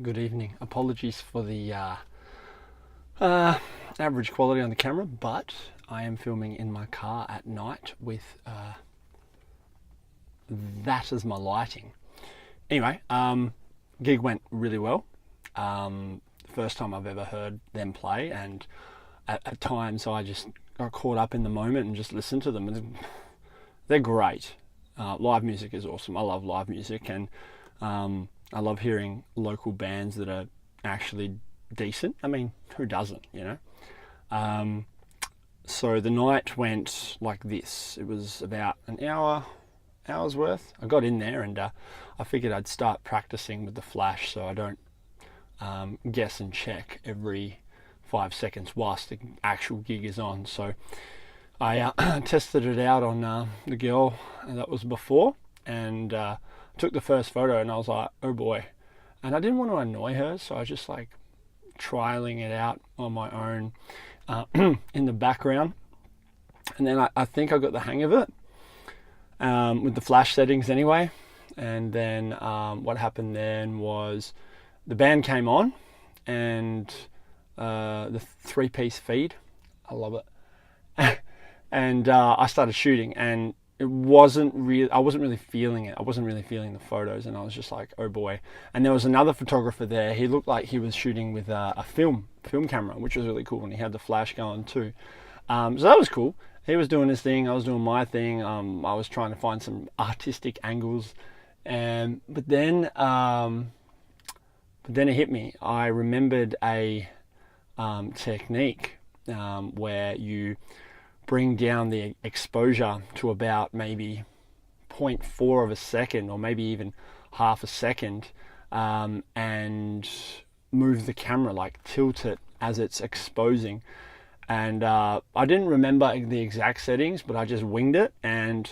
good evening. Apologies for the average quality on the camera, but I am filming in my car at night with that as my lighting. Anyway, gig went really well. First time I've ever heard them play, and at times I just got caught up in the moment and just listened to them. And they're great. Live music is awesome. I love live music, and I love hearing local bands that are actually decent. I mean, who doesn't, you know? So the night went like this. It was about an hour's worth. I got in there and I figured I'd start practicing with the flash so I don't guess and check every 5 seconds whilst the actual gig is on. So I tested it out on the girl that was before, and took the first photo, and I was like, oh boy. And I didn't want to annoy her, so I was just like trialing it out on my own in the background. And then I think I got the hang of it with the flash settings anyway. And then what happened then was the band came on, and the 3-piece feed, I love it. And I started shooting, and I wasn't really feeling it. I wasn't really feeling the photos, and I was just like, oh boy. And there was another photographer there. He looked like he was shooting with a film camera, which was really cool, and he had the flash going too. So that was cool. He was doing his thing, I was doing my thing. I was trying to find some artistic angles, but then it hit me. I remembered a technique where you bring down the exposure to about maybe 0.4 of a second, or maybe even half a second, and move the camera, like tilt it as it's exposing. And I didn't remember the exact settings, but I just winged it, and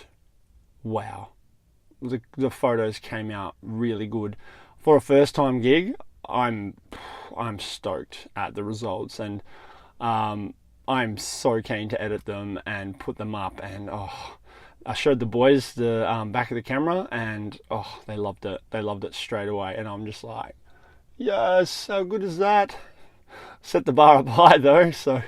wow, the photos came out really good. For a first time gig, I'm stoked at the results, and I'm so keen to edit them and put them up. And I showed the boys the back of the camera, and they loved it. They loved it straight away, and I'm just like, yes, how good is that? Set the bar up high though, so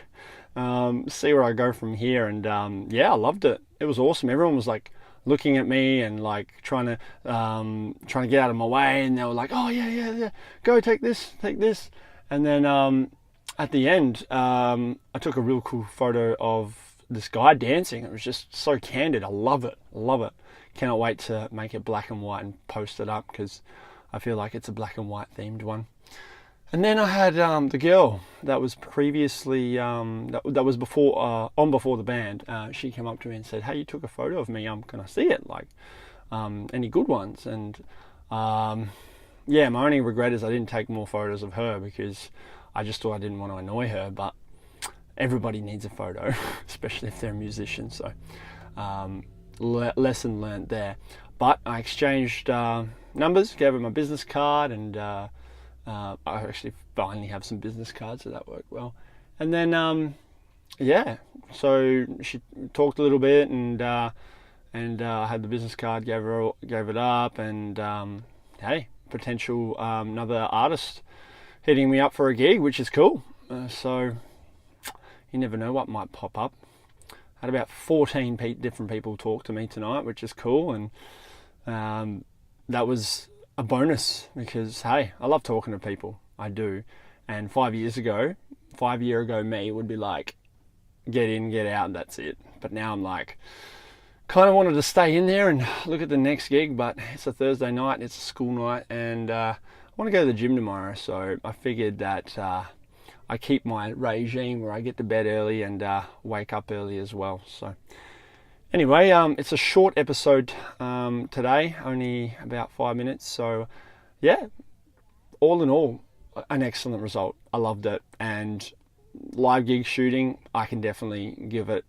see where I go from here. And yeah, I loved it. It was awesome. Everyone was like looking at me and like trying to get out of my way, and they were like, oh yeah, go take this. And then at the end, I took a real cool photo of this guy dancing. It was just so candid. I love it. Cannot wait to make it black and white and post it up, because I feel like it's a black and white themed one. And then I had the girl that was previously that was before the band. She came up to me and said, "Hey, you took a photo of me. Can I see it? Like, any good ones?" And yeah, my only regret is I didn't take more photos of her, because I just thought I didn't want to annoy her. But everybody needs a photo, especially if they're a musician. So lesson learned there. But I exchanged numbers, gave her my business card, and I actually finally have some business cards, so that worked well. And then yeah, so she talked a little bit, and I had the business card, gave it up, and hey, potential another artist hitting me up for a gig, which is cool. So you never know what might pop up. Had about 14 different people talk to me tonight, which is cool, and that was a bonus, because hey, I love talking to people. I do. And 5 year ago me would be like, get in, get out, and that's it. But now I'm like, kind of wanted to stay in there and look at the next gig, but it's a Thursday night, it's a school night, and I want to go to the gym tomorrow. So I figured that I keep my regime where I get to bed early and wake up early as well. So anyway, it's a short episode today, only about 5 minutes. So yeah, all in all, an excellent result. I loved it. And live gig shooting, I can definitely give it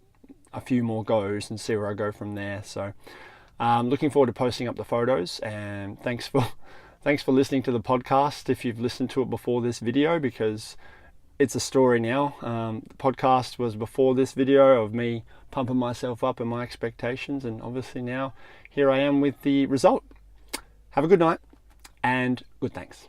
a few more goes and see where I go from there. So looking forward to posting up the photos, and thanks for listening to the podcast if you've listened to it before this video, because it's a story now. The podcast was before this video of me pumping myself up and my expectations, and obviously now here I am with the result. Have a good night, and good thanks.